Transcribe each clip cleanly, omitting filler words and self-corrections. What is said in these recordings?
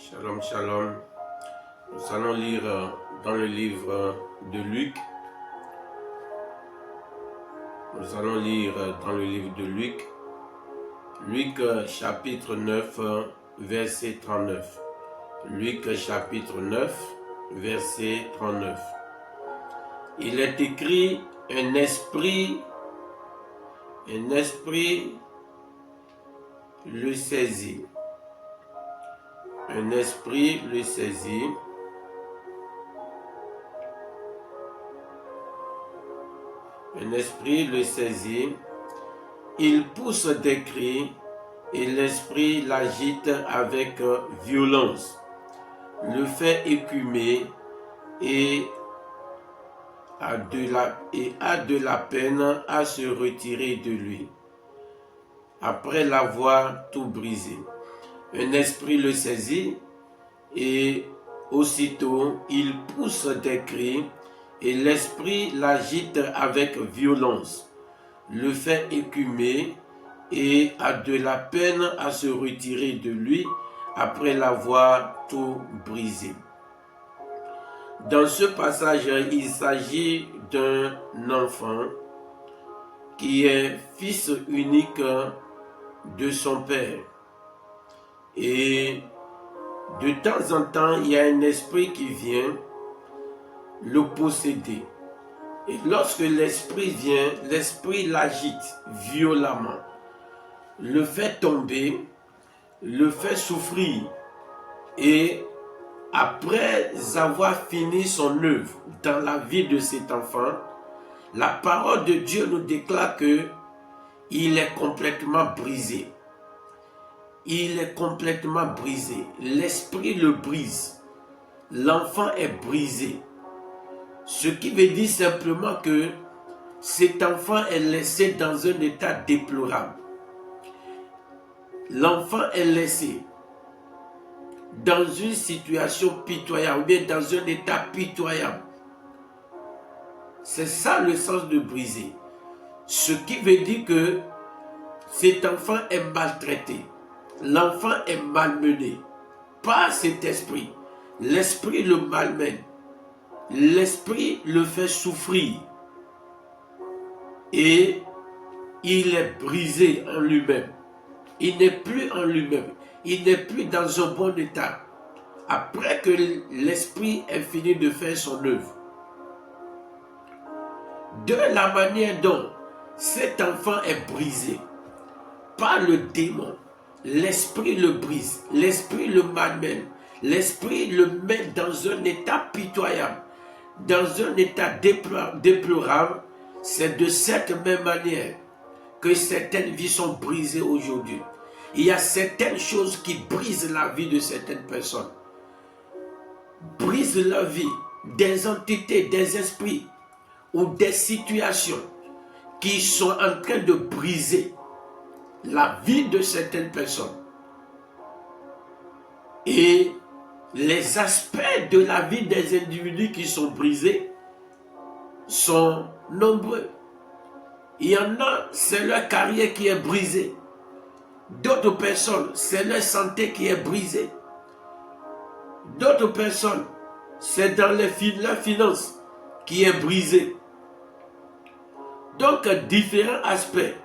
Shalom, shalom. Nous allons lire dans le livre de Luc. Nous allons lire dans le livre de Luc. Luc chapitre 9, verset 39. Luc chapitre 9, verset 39. Il est écrit, un esprit le saisit. Un esprit le saisit. Un esprit le saisit. Il pousse des cris et l'esprit l'agite avec violence, le fait écumer et a de la peine à se retirer de lui, après l'avoir tout brisé. Un esprit le saisit et aussitôt il pousse des cris et l'esprit l'agite avec violence, le fait écumer et a de la peine à se retirer de lui après l'avoir tout brisé. Dans ce passage, il s'agit d'un enfant qui est fils unique de son père. Et de temps en temps, il y a un esprit qui vient le posséder. Et lorsque l'esprit vient, l'esprit l'agite violemment, le fait tomber, le fait souffrir. Et après avoir fini son œuvre dans la vie de cet enfant, la parole de Dieu nous déclare que il est complètement brisé. Il est complètement brisé. L'esprit le brise. L'enfant est brisé. Ce qui veut dire simplement que cet enfant est laissé dans un état déplorable. L'enfant est laissé dans une situation pitoyable, ou bien dans un état pitoyable. C'est ça le sens de briser. Ce qui veut dire que cet enfant est maltraité. L'enfant est malmené par cet esprit. L'esprit le malmène. L'esprit le fait souffrir. Et il est brisé en lui-même. Il n'est plus en lui-même. Il n'est plus dans un bon état. Après que l'esprit ait fini de faire son œuvre. De la manière dont cet enfant est brisé par le démon, l'esprit le brise, l'esprit le malmène, l'esprit le met dans un état pitoyable, dans un état déplorable. C'est de cette même manière que certaines vies sont brisées aujourd'hui. Il y a certaines choses qui brisent la vie de certaines personnes. Brisent la vie des entités, des esprits ou des situations qui sont en train de briser la vie de certaines personnes. Et les aspects de la vie des individus qui sont brisés sont nombreux. Il y en a, c'est leur carrière qui est brisée. D'autres personnes, c'est leur santé qui est brisée. D'autres personnes, c'est dans leur finance qui est brisée. Donc, différents aspects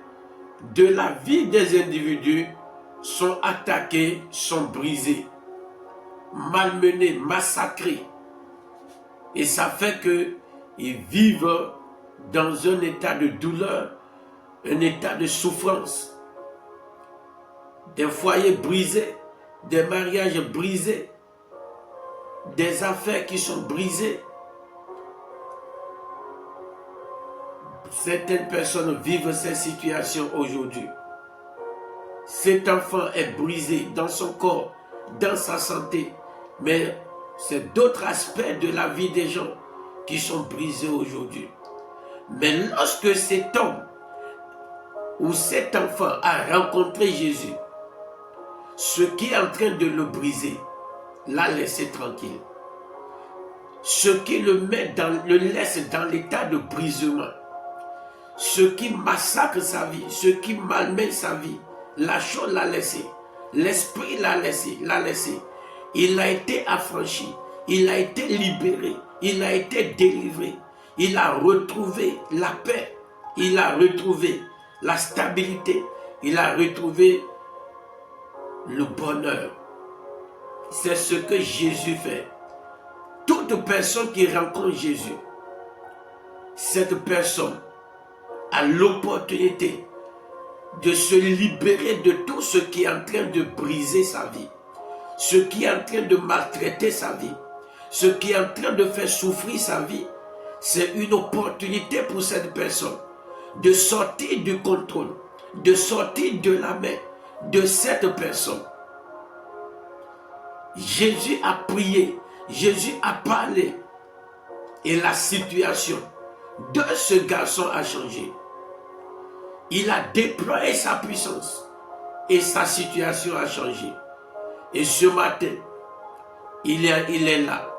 de la vie des individus sont attaqués, sont brisés, malmenés, massacrés. Et ça fait qu'ils vivent dans un état de douleur, un état de souffrance. Des foyers brisés, des mariages brisés, des affaires qui sont brisées. Certaines personnes vivent ces situations aujourd'hui. Cet enfant est brisé dans son corps, dans sa santé, mais c'est d'autres aspects de la vie des gens qui sont brisés aujourd'hui. Mais lorsque cet homme ou cet enfant a rencontré Jésus, ce qui est en train de le briser, l'a laissé tranquille. Ce qui le laisse dans l'état de brisement, ce qui massacre sa vie, ce qui malmène sa vie, la chose l'a laissé. L'esprit l'a laissé. il a été affranchi, il a été libéré, il a été délivré, il a retrouvé la paix, il a retrouvé la stabilité, il a retrouvé le bonheur. C'est ce que Jésus fait. Toute personne qui rencontre Jésus, cette personne a l'opportunité de se libérer de tout ce qui est en train de briser sa vie, ce qui est en train de maltraiter sa vie, ce qui est en train de faire souffrir sa vie. C'est une opportunité pour cette personne de sortir du contrôle, de sortir de la main de cette personne. Jésus a prié, Jésus a parlé et la situation de ce garçon a changé. Il a déployé sa puissance et sa situation a changé. Et ce matin, il est là.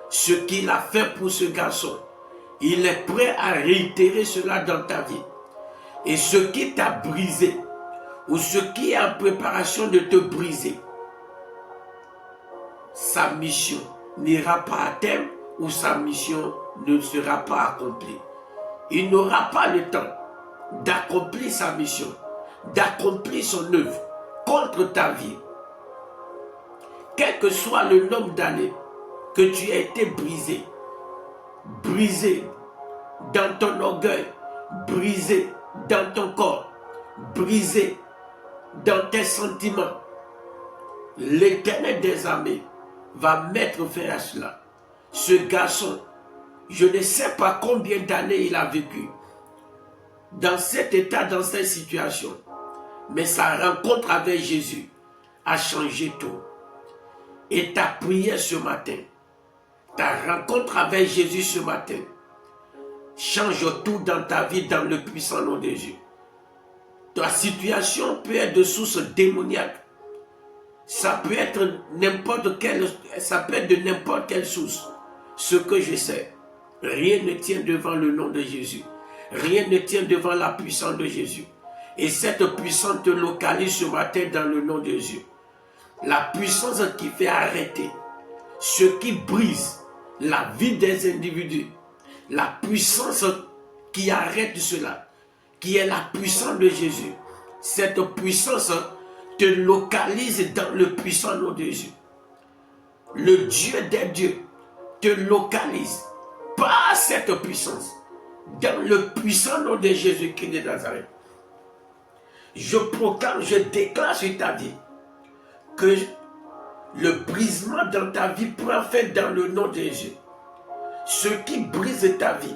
Ce qu'il a fait pour ce garçon, il est prêt à réitérer cela dans ta vie. Et ce qui t'a brisé, ou ce qui est en préparation de te briser, sa mission n'ira pas à terme ou sa mission ne sera pas accomplie. Il n'aura pas le temps d'accomplir sa mission, d'accomplir son œuvre contre ta vie. Quel que soit le nombre d'années que tu as été brisé, brisé dans ton orgueil, brisé dans ton corps, brisé dans tes sentiments, l'Éternel des armées va mettre fin à cela. Ce garçon, je ne sais pas combien d'années il a vécu dans cet état, dans cette situation, mais sa rencontre avec Jésus a changé tout. Et ta prière ce matin, ta rencontre avec Jésus ce matin, change tout dans ta vie dans le puissant nom de Jésus. Ta situation peut être de source démoniaque. Ça peut être n'importe quelle, ça peut être de n'importe quelle source. Ce que je sais, rien ne tient devant le nom de Jésus. Rien ne tient devant la puissance de Jésus. Et cette puissance te localise ce matin dans le nom de Jésus. La puissance qui fait arrêter ce qui brise la vie des individus. La puissance qui arrête cela, qui est la puissance de Jésus. Cette puissance te localise dans le puissant nom de Jésus. Le Dieu des dieux te localise par cette puissance dans le puissant nom de Jésus-Christ de Nazareth. Je proclame, je déclare sur ta vie que le brisement dans ta vie prend fin dans le nom de Jésus. Ce qui brise ta vie,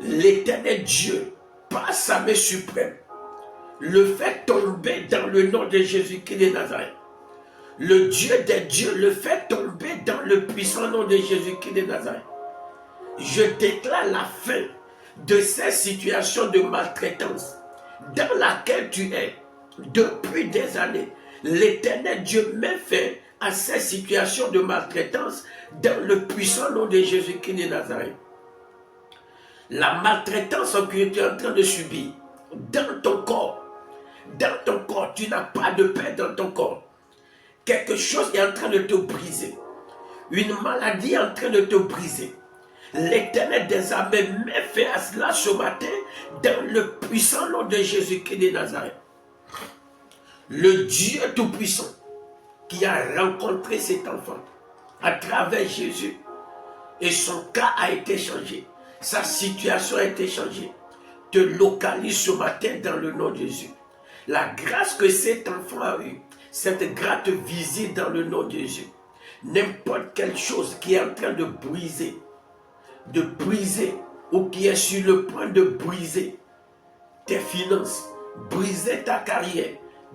l'Éternel Dieu, par sa main suprême, le fait tomber dans le nom de Jésus-Christ de Nazareth. Le Dieu des dieux le fait tomber dans le puissant nom de Jésus-Christ de Nazareth. Je déclare la fin de cette situation de maltraitance dans laquelle tu es depuis des années. L'Éternel Dieu met fin à cette situation de maltraitance dans le puissant nom de Jésus-Christ de Nazareth. La maltraitance que tu es en train de subir dans ton corps, tu n'as pas de paix dans ton corps. Quelque chose est en train de te briser. Une maladie est en train de te briser. L'Éternel des armées met fin à cela ce matin dans le puissant nom de Jésus-Christ de Nazareth. Le Dieu Tout-Puissant qui a rencontré cet enfant à travers Jésus et son cas a été changé. Sa situation a été changée. Te localise ce matin dans le nom de Jésus. La grâce que cet enfant a eue, cette grâce visite dans le nom de Jésus. N'importe quelle chose qui est en train de briser ou qui est sur le point de briser tes finances, briser ta carrière,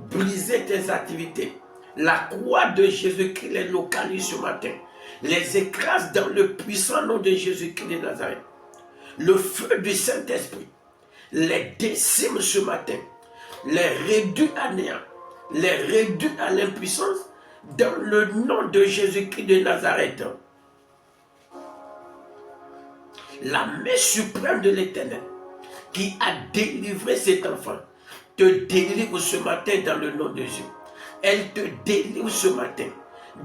briser tes activités. La croix de Jésus-Christ les localise ce matin. Les écrase dans le puissant nom de Jésus-Christ de Nazareth. Le feu du Saint-Esprit les décime ce matin, les réduit à néant, les réduit à l'impuissance dans le nom de Jésus-Christ de Nazareth. La main suprême de l'Éternel qui a délivré cet enfant te délivre ce matin dans le nom de Jésus. Elle te délivre ce matin.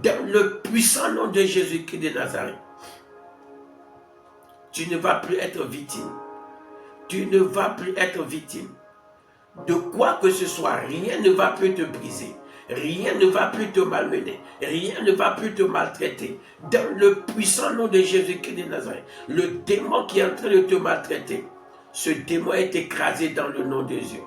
dans le puissant nom de Jésus-Christ de Nazareth. Tu ne vas plus être victime. Tu ne vas plus être victime de quoi que ce soit. Rien ne va plus te briser. Rien ne va plus te malmener. Rien ne va plus te maltraiter. Dans le puissant nom de Jésus-Christ de Nazareth, le démon qui est en train de te maltraiter, ce démon est écrasé dans le nom de Jésus.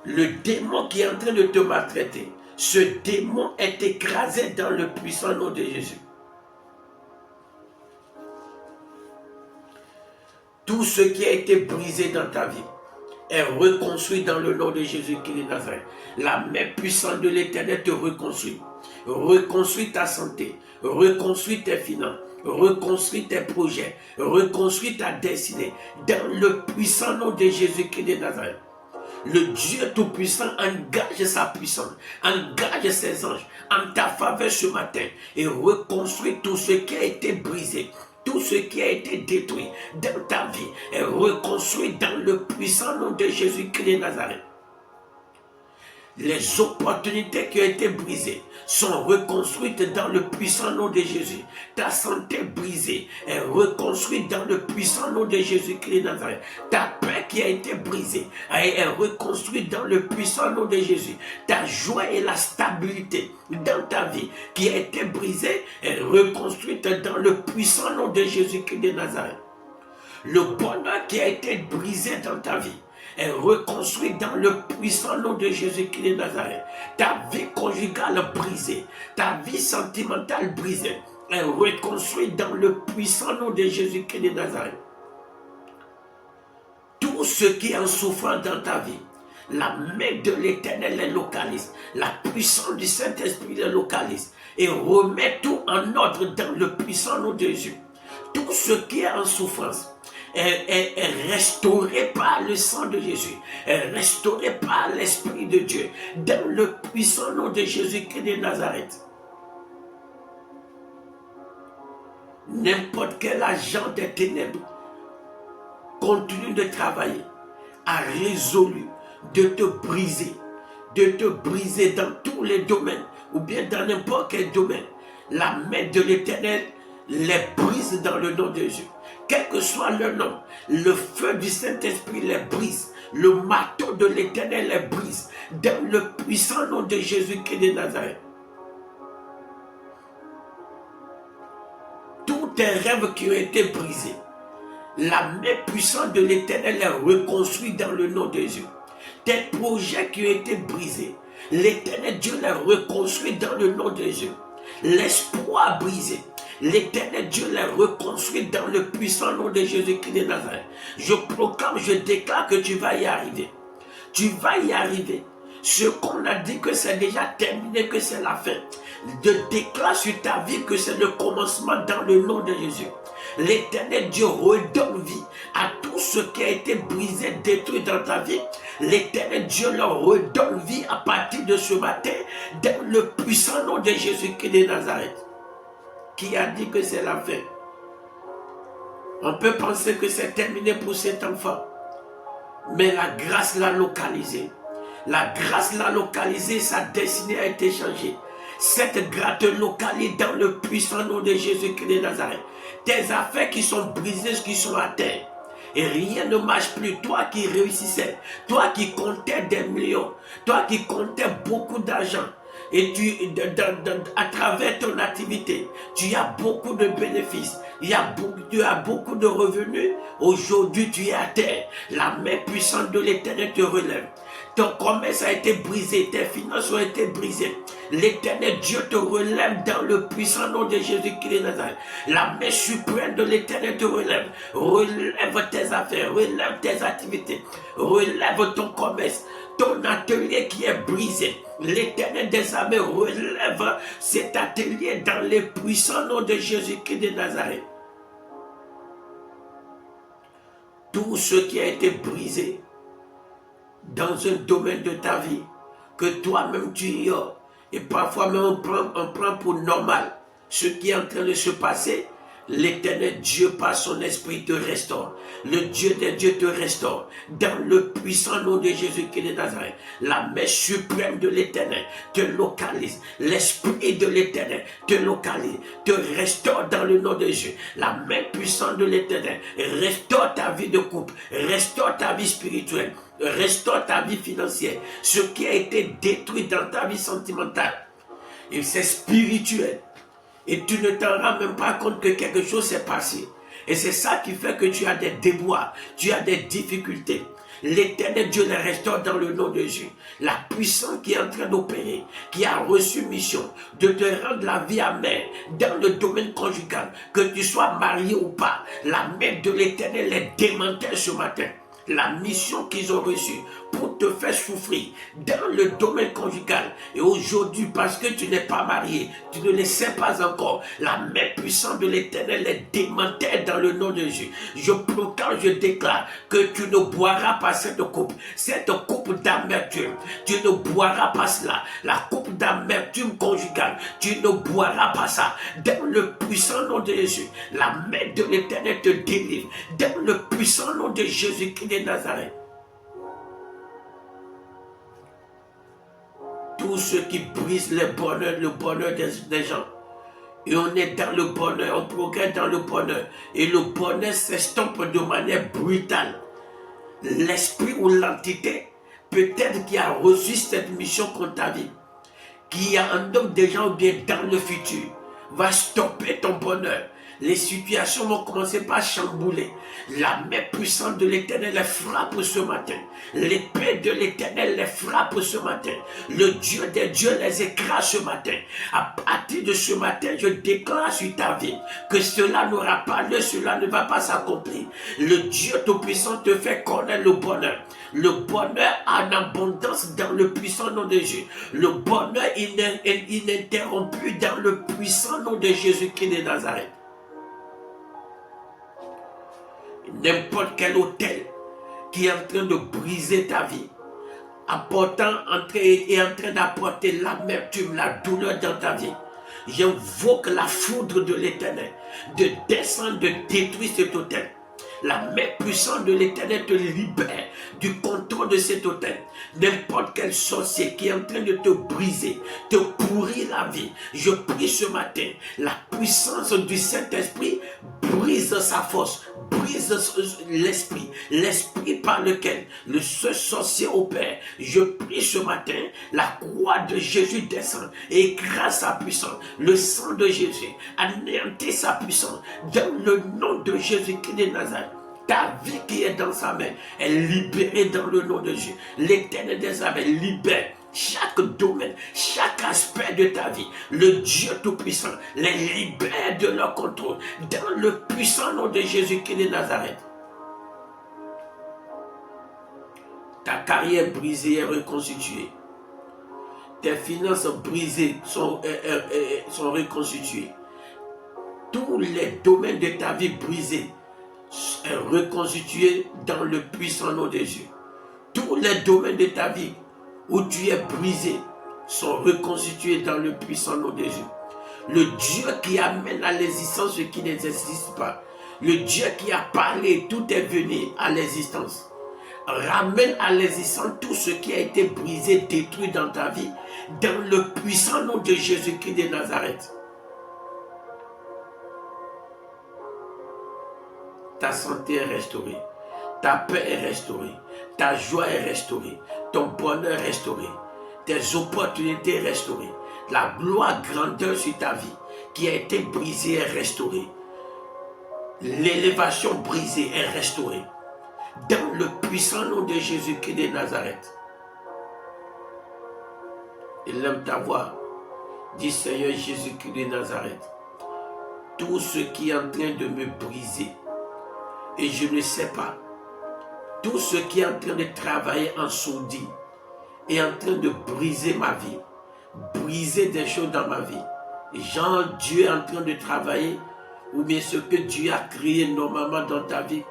Le démon qui est en train de te maltraiter, ce démon est écrasé dans le puissant nom de Jésus. Tout ce qui a été brisé dans ta vie est reconstruit dans le nom de Jésus-Christ de Nazareth. La main puissante de l'Éternel te reconstruit. Reconstruit ta santé, reconstruit tes finances, reconstruit tes projets, reconstruit ta destinée dans le puissant nom de Jésus-Christ de Nazareth. Le Dieu Tout-Puissant engage sa puissance, engage ses anges en ta faveur ce matin et reconstruit tout ce qui a été brisé. Tout ce qui a été détruit dans ta vie est reconstruit dans le puissant nom de Jésus-Christ de Nazareth. Les opportunités qui ont été brisées sont reconstruites dans le puissant nom de Jésus. Ta santé brisée est reconstruite dans le puissant nom de Jésus-Christ de Nazareth. Ta paix qui a été brisée est reconstruite dans le puissant nom de Jésus. Ta joie et la stabilité dans ta vie qui a été brisée est reconstruite dans le puissant nom de Jésus-Christ de Nazareth. Le bonheur qui a été brisé dans ta vie est reconstruit dans le puissant nom de Jésus-Christ de Nazareth. Ta vie conjugale brisée, ta vie sentimentale brisée est reconstruite dans le puissant nom de Jésus-Christ de Nazareth. Tout ce qui est en souffrance dans ta vie, la main de l'Éternel les localise, la puissance du Saint-Esprit les localise et remet tout en ordre dans le puissant nom de Jésus. Tout ce qui est en souffrance est restauré par le sang de Jésus, est restauré par l'Esprit de Dieu, dans le puissant nom de Jésus-Christ de Nazareth. N'importe quel agent des ténèbres continue de travailler, a résolu de te briser dans tous les domaines, ou bien dans n'importe quel domaine. La main de l'Éternel les brise dans le nom de Jésus. Quel que soit le nom, le feu du Saint-Esprit les brise. Le marteau de l'Éternel les brise. Dans le puissant nom de Jésus-Christ de Nazareth. Tous tes rêves qui ont été brisés, la main puissante de l'Éternel les reconstruit dans le nom de Jésus. Tes projets qui ont été brisés, l'Éternel Dieu les reconstruit dans le nom de Jésus. L'espoir brisé, l'Éternel Dieu les reconstruit dans le puissant nom de Jésus-Christ de Nazareth. Je proclame, je déclare que tu vas y arriver. Tu vas y arriver. Ce qu'on a dit que c'est déjà terminé, que c'est la fin. Je déclare sur ta vie que c'est le commencement dans le nom de Jésus. L'Éternel Dieu redonne vie à tout ce qui a été brisé, détruit dans ta vie. L'Éternel Dieu leur redonne vie à partir de ce matin dans le puissant nom de Jésus-Christ de Nazareth. Qui a dit que c'est la fin? On peut penser que c'est terminé pour cet enfant. Mais la grâce l'a localisé. La grâce l'a localisé, sa destinée a été changée. Cette grâce te localise dans le puissant nom de Jésus-Christ de Nazareth. Tes affaires qui sont brisées, qui sont à terre. Et rien ne marche plus. Toi qui réussissais, toi qui comptais des millions, toi qui comptais beaucoup d'argent. Et à travers ton activité, tu as beaucoup de bénéfices, tu as beaucoup de revenus. Aujourd'hui, tu es à terre. La main puissante de l'Éternel te relève. Ton commerce a été brisé, tes finances ont été brisées. L'Éternel Dieu te relève dans le puissant nom de Jésus-Christ de Nazareth. La main suprême de l'Éternel te relève. Relève tes affaires, relève tes activités, relève ton commerce, ton atelier qui est brisé. L'Éternel des armées relève cet atelier dans le puissant nom de Jésus-Christ de Nazareth. Tout ce qui a été brisé dans un domaine de ta vie, que toi-même tu ignores, et parfois même on prend pour normal ce qui est en train de se passer, L'Éternel Dieu par son esprit te restaure. Le Dieu des dieux te restaure. Dans le puissant nom de Jésus-Christ de Nazareth, la main suprême de l'Éternel te localise. L'esprit de l'Éternel te localise, te restaure dans le nom de Jésus. La main puissante de l'Éternel restaure ta vie de couple, restaure ta vie spirituelle, restaure ta vie financière. Ce qui a été détruit dans ta vie sentimentale, et c'est spirituel. Et tu ne t'en rends même pas compte que quelque chose s'est passé. Et c'est ça qui fait que tu as des déboires, tu as des difficultés. L'Éternel Dieu les restaure dans le nom de Jésus. La puissance qui est en train d'opérer, qui a reçu mission de te rendre la vie amère dans le domaine conjugal, que tu sois marié ou pas, la main de l'Éternel les démantèle ce matin. La mission qu'ils ont reçue pour te faire souffrir dans le domaine conjugal. Et aujourd'hui, parce que tu n'es pas marié, tu ne le sais pas encore, la main puissante de l'Éternel les démantèle dans le nom de Jésus. Je proclame, je déclare que tu ne boiras pas cette coupe d'amertume. Tu ne boiras pas cela, la coupe d'amertume conjugale. Tu ne boiras pas ça. Dans le puissant nom de Jésus, la main de l'Éternel te délivre. Dans le puissant nom de Jésus-Christ de Nazareth. Tout ce qui brise le bonheur des gens. Et on est dans le bonheur, on progresse dans le bonheur. Et le bonheur s'estompe de manière brutale. L'esprit ou l'entité, peut-être qui a reçu cette mission contre ta vie, qui a un homme des gens bien dans le futur, va stopper ton bonheur. Les situations vont commencer par chambouler. La main puissante de l'Éternel les frappe ce matin. L'épée de l'Éternel les frappe ce matin. Le Dieu des dieux les écrase ce matin. À partir de ce matin, je déclare sur ta vie que cela n'aura pas lieu, cela ne va pas s'accomplir. Le Dieu Tout-Puissant te fait connaître le bonheur. Le bonheur en abondance dans le puissant nom de Jésus. Le bonheur ininterrompu dans le puissant nom de Jésus-Christ de Nazareth. N'importe quel hôtel qui est en train de briser ta vie, en train d'apporter l'amertume, la douleur dans ta vie, j'invoque la foudre de l'Éternel de descendre, de détruire cet hôtel. La main puissante de l'Éternel te libère du contrôle de cet hôtel. N'importe quel sorcier qui est en train de te briser, te pourrir la vie, je prie ce matin, la puissance du Saint-Esprit brise sa force, brise l'esprit par lequel ce sorcier opère. Je prie ce matin, la croix de Jésus descend et écrase sa puissance. Le sang de Jésus anéantit sa puissance dans le nom de Jésus-Christ de Nazareth. Ta vie qui est dans sa main est libérée dans le nom de Jésus. L'Éternel des armées libère chaque domaine, chaque aspect de ta vie. Le Dieu Tout-Puissant les libère de leur contrôle dans le puissant nom de Jésus-Christ de Nazareth. Ta carrière brisée est reconstituée. Tes finances brisées sont reconstituées. Tous les domaines de ta vie brisés sont reconstitués dans le puissant nom de Jésus. Tous les domaines de ta vie où tu es brisé sont reconstitués dans le puissant nom de Jésus. Le Dieu qui amène à l'existence ce qui n'existe pas. Le Dieu qui a parlé, tout est venu à l'existence. Ramène à l'existence tout ce qui a été brisé, détruit dans ta vie, dans le puissant nom de Jésus-Christ de Nazareth. Ta santé est restaurée, ta paix est restaurée, ta joie est restaurée, ton bonheur est restauré, tes opportunités sont restaurées, la gloire grandeur sur ta vie qui a été brisée est restaurée, l'élévation brisée est restaurée, dans le puissant nom de Jésus-Christ de Nazareth. Il aime ta voix, dit Seigneur Jésus-Christ de Nazareth, tout ce qui est en train de me briser, et je ne sais pas, tout ce qui est en train de travailler en sourdine est en train de briser ma vie, briser des choses dans ma vie. Genre, Dieu est en train de travailler, ou bien ce que Dieu a créé normalement dans ta vie,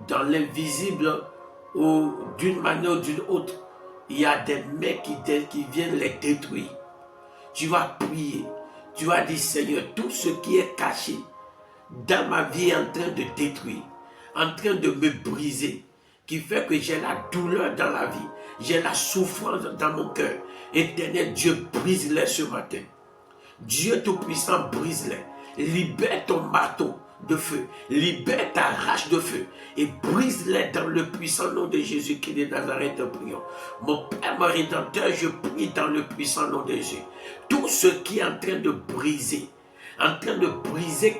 dans l'invisible, ou d'une manière ou d'une autre, il y a des mecs qui viennent les détruire. Tu vas prier, tu vas dire Seigneur, tout ce qui est caché, dans ma vie est en train de détruire, en train de me briser, qui fait que j'ai la douleur dans la vie, j'ai la souffrance dans mon cœur. Éternel Dieu, brise-les ce matin. Dieu Tout-Puissant, brise-les. Libère ton marteau de feu, libère ta rage de feu et brise-les dans le puissant nom de Jésus-Christ de Nazareth, prions. Mon Père, mon Rédempteur, je prie dans le puissant nom de Jésus. Tout ce qui est en train de briser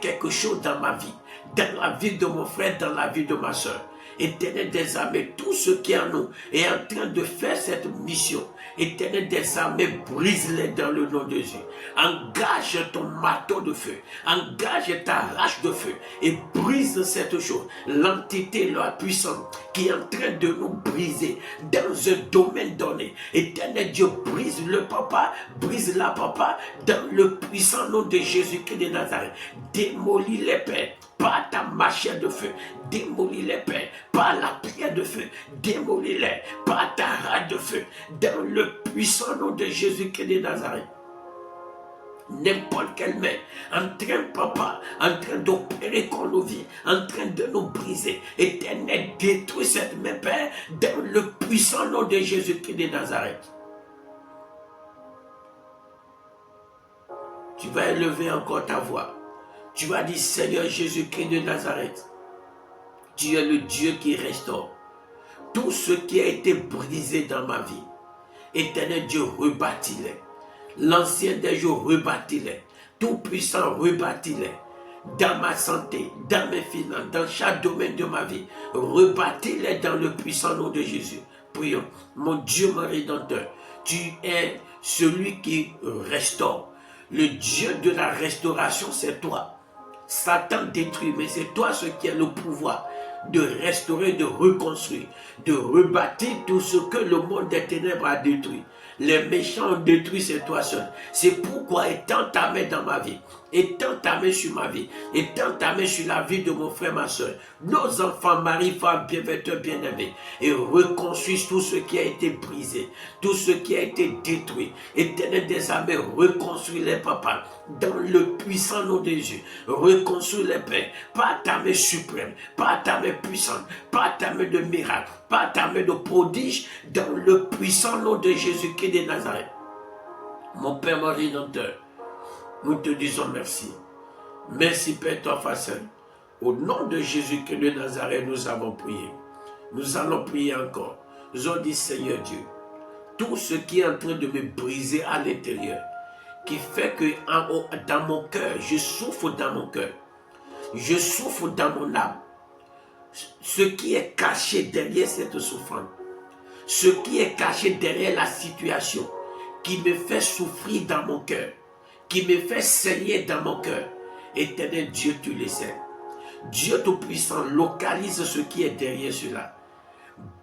quelque chose dans ma vie, dans la vie de mon frère, dans la vie de ma soeur. Éternel des armées, tout ce qui est en nous est en train de faire cette mission. Éternel des armées, brise-les dans le nom de Jésus. Engage ton marteau de feu, engage ta rage de feu et brise cette chose. L'entité, la puissante qui est en train de nous briser dans un domaine donné. Éternel Dieu, brise le papa, brise la papa dans le puissant nom de Jésus-Christ de Nazareth. Démolis les pères par ta machette de feu, démolis les pères par la pierre de feu, démolis-les par ta rage de feu, dans le puissant nom de Jésus-Christ de Nazareth. N'importe quelle main, en train d'opérer contre nos vies, en train de nous briser, Éternel, détruis cette main, Père, dans le puissant nom de Jésus-Christ de Nazareth. Tu vas élever encore ta voix. Tu vas dire, Seigneur Jésus-Christ de Nazareth, tu es le Dieu qui restaure tout ce qui a été brisé dans ma vie. Éternel Dieu, rebâtis-les. L'ancien des jours, rebâtis-les. Tout-puissant, rebâtis-les. Dans ma santé, dans mes finances, dans chaque domaine de ma vie, rebâtis-les dans le puissant nom de Jésus. Prions. Mon Dieu, mon Rédempteur, tu es celui qui restaure. Le Dieu de la restauration, c'est toi. Satan détruit, mais c'est toi ce qui a le pouvoir de restaurer, de reconstruire, de rebâtir tout ce que le monde des ténèbres a détruit. Les méchants ont détruit, c'est toi seul. C'est pourquoi étends ta main dans ma vie, étends ta main sur ma vie, étends ta main sur la vie de mon frère, ma soeur, nos enfants, mari, femme, bienfaiteurs, bien-aimés, et reconstruis tout ce qui a été brisé, tout ce qui a été détruit. Éternel des armées, reconstruis les papas, dans le puissant nom de Jésus. Reconstruis les pères, par ta main suprême, par ta main puissante, par ta main de miracle, par ta main de prodige, dans le puissant nom de Jésus-Christ de Nazareth. Mon Père, mon Rédempteur, nous te disons merci. Merci, Père, toi, facile. Au nom de Jésus-Christ de Nazareth, nous avons prié. Nous allons prier encore. Nous avons dit, Seigneur Dieu, tout ce qui est en train de me briser à l'intérieur, qui fait que en haut, dans mon cœur, je souffre dans mon cœur, je souffre dans mon âme. Ce qui est caché derrière cette souffrance, ce qui est caché derrière la situation, qui me fait souffrir dans mon cœur, qui me fait saigner dans mon cœur. Éternel Dieu, tu le sais. Dieu Tout-Puissant, localise ce qui est derrière cela.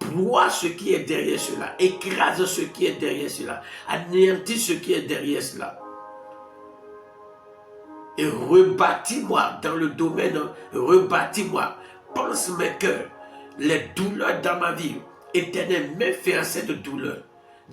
Broie ce qui est derrière cela. Écrase ce qui est derrière cela. Anéantis ce qui est derrière cela. Et rebâtis-moi dans le domaine, rebâtis-moi. Pense mes cœurs, les douleurs dans ma vie. Éternel, mets fin à cette douleur.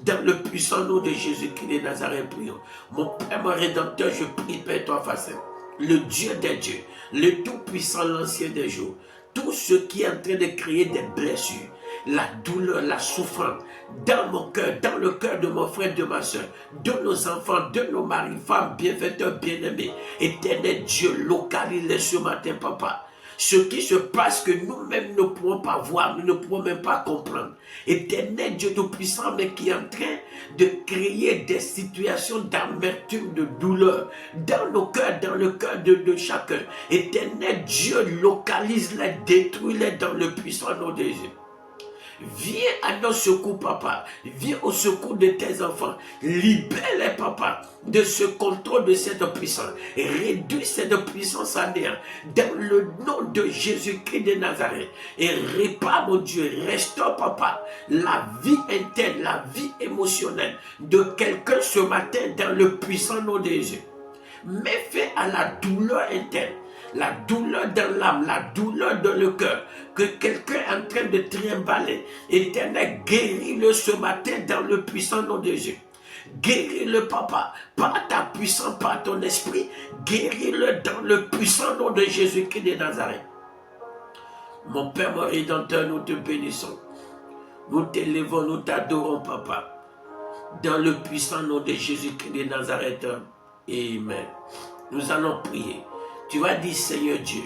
Dans le puissant nom de Jésus-Christ de Nazareth, prions. Mon Père, mon Rédempteur, je prie, Père, toi, facile. Le Dieu des dieux, le Tout-Puissant, l'Ancien des jours. Tout ce qui est en train de créer des blessures, la douleur, la souffrance, dans mon cœur, dans le cœur de mon frère, de ma soeur, de nos enfants, de nos maris, femmes, bienfaiteurs, bien-aimés. Éternel Dieu, localise ce matin, papa. Ce qui se passe que nous-mêmes ne pouvons pas voir, nous ne pouvons même pas comprendre. Éternel Dieu Tout-Puissant, mais qui est en train de créer des situations d'amertume, de douleur dans nos cœurs, dans le cœur de chacun. Éternel Dieu, localise-les, détruis-les dans le puissant nom de Jésus. Viens à notre secours, papa. Viens au secours de tes enfants. Libère les papas de ce contrôle de cette puissance. Réduis cette puissance à néant. Dans le nom de Jésus-Christ de Nazareth. Et répare, mon Dieu, restaure, papa, la vie interne, la vie émotionnelle de quelqu'un ce matin dans le puissant nom de Jésus. Mets fin à la douleur interne. La douleur dans l'âme, la douleur dans le cœur, que quelqu'un est en train de trimballer. Éternel, guéris-le ce matin dans le puissant nom de Jésus. Guéris-le, papa, par ta puissance, par ton esprit. Guéris-le dans le puissant nom de Jésus-Christ de Nazareth. Mon Père, mon Rédempteur, nous te bénissons. Nous t'élevons, nous t'adorons, papa. Dans le puissant nom de Jésus-Christ de Nazareth. Amen. Nous allons prier. Tu vas dire, Seigneur Dieu,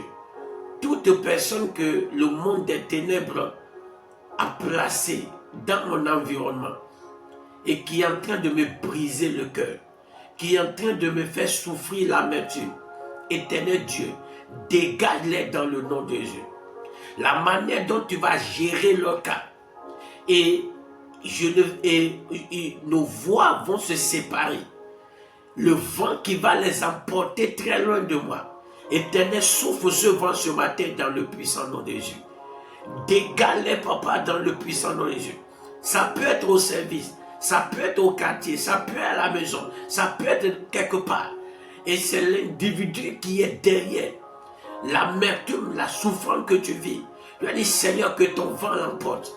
toute personne que le monde des ténèbres a placée dans mon environnement et qui est en train de me briser le cœur, qui est en train de me faire souffrir l'amertume, Éternel Dieu, dégage-les dans le nom de Jésus. La manière dont tu vas gérer leur cas et nos voix vont se séparer. Le vent qui va les emporter très loin de moi. Éternel, souffle ce vent ce matin dans le puissant nom de Jésus. Dégage-les, papa, dans le puissant nom de Jésus. Ça peut être au service, ça peut être au quartier, ça peut être à la maison, ça peut être quelque part. Et c'est l'individu qui est derrière l'amertume, la souffrance que tu vis. Tu as dit, Seigneur, que ton vent l'emporte.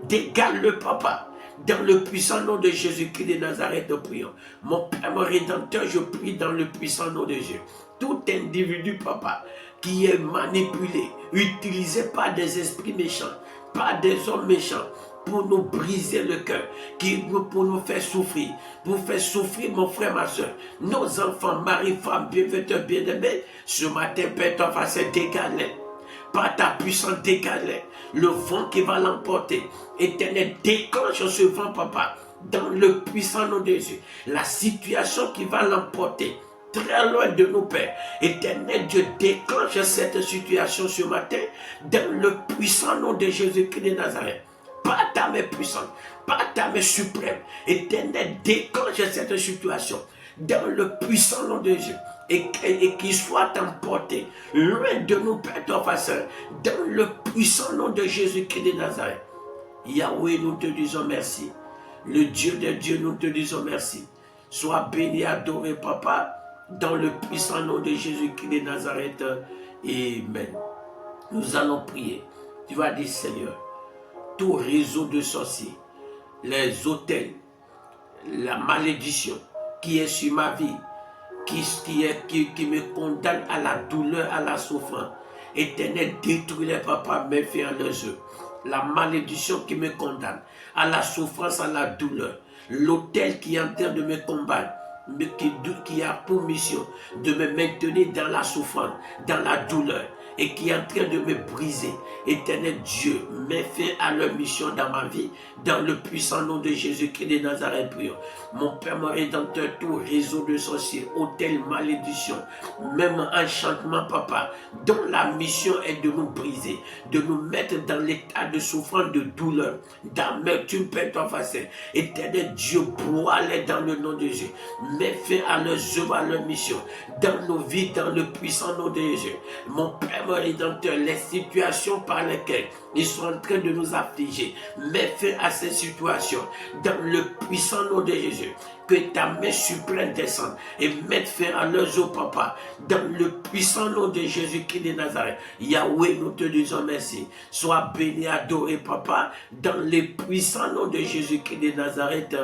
Dégage le papa. Dans le puissant nom de Jésus-Christ de Nazareth, nous prions. Mon Père, mon Rédempteur, je prie dans le puissant nom de Jésus. Tout individu, papa, qui est manipulé, utilisé par des esprits méchants, par des hommes méchants, pour nous briser le cœur, pour nous faire souffrir, mon frère, ma soeur, nos enfants, mari, femme, bienfaiteurs, bien-aimés, ce matin, Père, ton face, dégage-les. Par ta puissance, dégage-les. Le vent qui va l'emporter. Éternel, déclenche ce vent, papa, dans le puissant nom de Jésus. La situation qui va l'emporter très loin de nos pères. Éternel Dieu, déclenche cette situation ce matin dans le puissant nom de Jésus-Christ de Nazareth. Par ta main puissante, par ta main suprême. Éternel, déclenche cette situation dans le puissant nom de Jésus. Et qu'il soit emporté loin de nous, Père, ton face, dans le puissant nom de Jésus-Christ de Nazareth. Yahweh, nous te disons merci. Le Dieu des dieux, nous te disons merci. Sois béni, adoré, papa, dans le puissant nom de Jésus-Christ de Nazareth. Amen. Nous allons prier. Tu vas dire, Seigneur, tout réseau de sorciers, les autels, la malédiction qui est sur ma vie, qui me condamne à la douleur, à la souffrance. Éternel, détruis-les, papa, mets fin à leurs œuvres. La malédiction qui me condamne à la souffrance, à la douleur. L'autel qui est en train de me combattre, qui a pour mission de me maintenir dans la souffrance, dans la douleur, et qui est en train de me briser. Éternel Dieu, mets fin à leur mission dans ma vie, dans le puissant nom de Jésus-Christ de Nazareth, prions. Mon Père, mon Rédempteur, tout réseau de sorciers, hôtel, malédiction, même enchantement, papa, dont la mission est de nous briser, de nous mettre dans l'état de souffrance, de douleur, d'amertume, Père, ton face. Éternel Dieu, broie-les dans le nom de Jésus. Mets fin à leurs œuvres, à leur mission, dans nos vies, dans le puissant nom de Jésus. Mon Père, mon Rédempteur, les situations par lesquelles ils sont en train de nous affliger, mets fin à ces situations, dans le puissant nom de Jésus. Que ta main suprême descende et mette fin à leurs œuvres, papa, dans le puissant nom de Jésus-Christ de Nazareth. Yahweh, nous te disons merci. Sois béni, adoré, papa, dans le puissant nom de Jésus-Christ de Nazareth.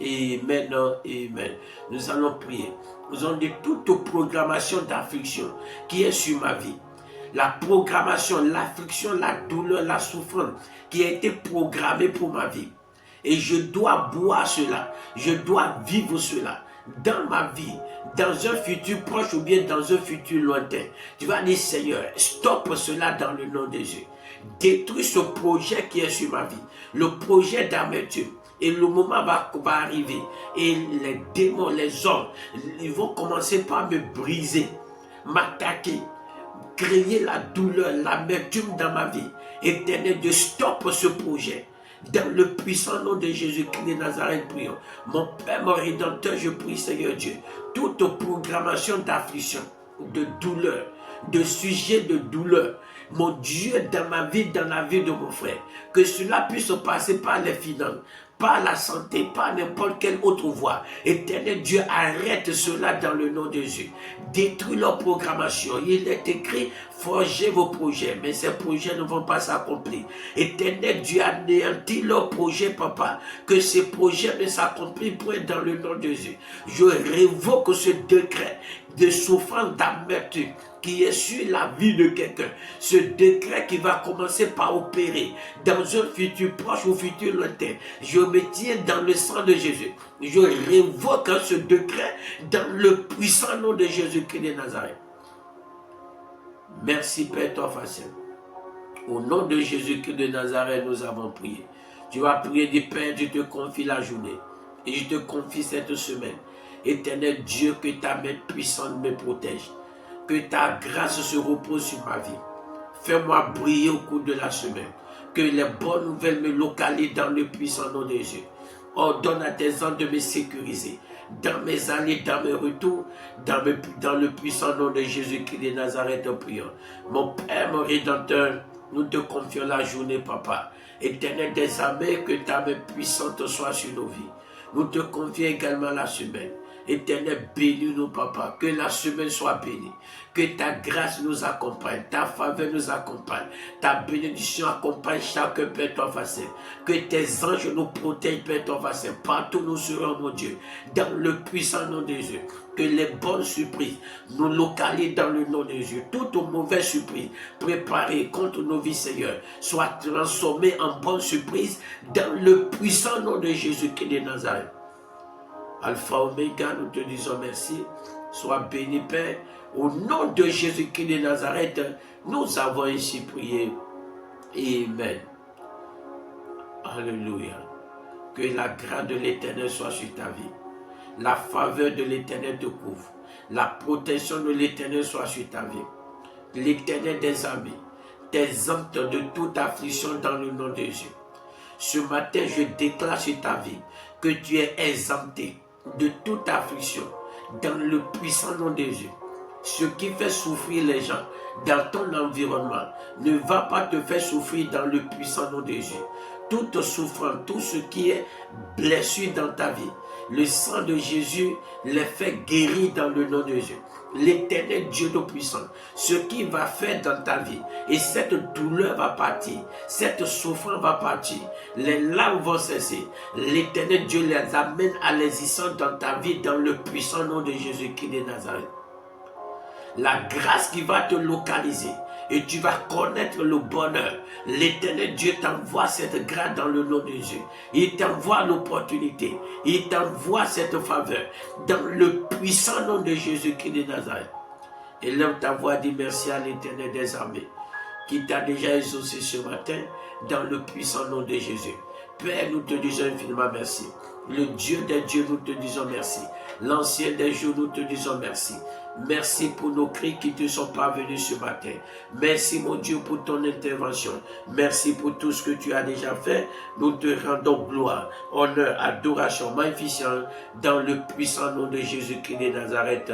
Amen, amen. Nous allons prier. Nous avons dit toute programmation d'affliction qui est sur ma vie. La programmation, l'affliction, la douleur, la souffrance qui a été programmée pour ma vie. Et je dois boire cela, je dois vivre cela dans ma vie, dans un futur proche ou bien dans un futur lointain. Tu vas dire, Seigneur, stoppe cela dans le nom de Jésus. Détruis ce projet qui est sur ma vie, le projet d'amertume. Et le moment va arriver. Et les démons, les hommes, ils vont commencer par me briser, m'attaquer, créer la douleur, l'amertume dans ma vie. Éternel Dieu, stoppe ce projet. Dans le puissant nom de Jésus-Christ de Nazareth, prions. Mon Père, mon Rédempteur, je prie, Seigneur Dieu, toute programmation d'affliction, de douleur, de sujet de douleur, mon Dieu, dans ma vie, dans la vie de mon frère, que cela puisse passer par les finances, pas la santé, pas n'importe quelle autre voie. Éternel Dieu, arrête cela dans le nom de Jésus. Détruis leur programmation. Il est écrit, forgez vos projets, mais ces projets ne vont pas s'accomplir. Éternel Dieu, anéantis leurs projets, papa, que ces projets ne s'accomplissent point dans le nom de Jésus. Je révoque ce décret de souffrance, d'amertume qui est sur la vie de quelqu'un. Ce décret qui va commencer par opérer dans un futur proche ou futur lointain. Je me tiens dans le sang de Jésus. Je révoque ce décret dans le puissant nom de Jésus-Christ de Nazareth. Merci Père toi facile. Au nom de Jésus-Christ de Nazareth, nous avons prié. Tu vas prier du Père, je te confie la journée. Et je te confie cette semaine. Éternel Dieu, que ta main puissante me protège. Que ta grâce se repose sur ma vie. Fais-moi briller au cours de la semaine. Que les bonnes nouvelles me localisent dans le puissant nom de Jésus. Ordonne à tes anges de me sécuriser. Dans mes allées, dans mes retours, dans le puissant nom de Jésus-Christ de Nazareth, prions. Mon Père, mon Rédempteur, nous te confions la journée, Papa. Éternel des armées, que ta main puissante soit sur nos vies. Nous te confions également la semaine. Éternel, bénis-nous, Papa, que la semaine soit bénie, que ta grâce nous accompagne, ta faveur nous accompagne, ta bénédiction accompagne chaque Père ton facile, que tes anges nous protègent, Père ton facile, partout nous serons, mon Dieu, dans le puissant nom de Jésus, que les bonnes surprises nous localisent dans le nom de Jésus, toute mauvaise surprise préparée contre nos vies, Seigneur, soit transformée en bonne surprise dans le puissant nom de Jésus-Christ de Nazareth. Alpha Oméga, nous te disons merci. Sois béni, Père. Au nom de Jésus-Christ de Nazareth, nous avons ainsi prié. Amen. Alléluia. Que la grâce de l'Éternel soit sur ta vie. La faveur de l'Éternel te couvre. La protection de l'Éternel soit sur ta vie. L'Éternel des armées t'exempte de toute affliction dans le nom de Jésus. Ce matin, je déclare sur ta vie que tu es exempté de toute affliction dans le puissant nom de Jésus. Ce qui fait souffrir les gens dans ton environnement ne va pas te faire souffrir dans le puissant nom de Jésus. Toute souffrance, tout ce qui est blessure dans ta vie, le sang de Jésus les fait guérir dans le nom de Jésus. L'Éternel Dieu Tout-Puissant, ce qu'il va faire dans ta vie, et cette douleur va partir, cette souffrance va partir, les larmes vont cesser. L'Éternel Dieu les amène à l'existence dans ta vie dans le puissant nom de Jésus-Christ de Nazareth. La grâce qui va te localiser et tu vas connaître le bonheur. L'Éternel Dieu t'envoie cette grâce dans le nom de Jésus. Il t'envoie l'opportunité. Il t'envoie cette faveur dans le puissant nom de Jésus-Christ de Nazareth. Élève ta voix, dis merci à l'Éternel des armées qui t'a déjà exaucé ce matin dans le puissant nom de Jésus. Père, nous te disons infiniment merci. Le Dieu des dieux, nous te disons merci. L'Ancien des jours, nous te disons merci. Merci pour nos cris qui te sont parvenus ce matin. Merci mon Dieu pour ton intervention. Merci pour tout ce que tu as déjà fait. Nous te rendons gloire, honneur, adoration, magnificence dans le puissant nom de Jésus-Christ de Nazareth.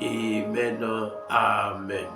Amen. Amen.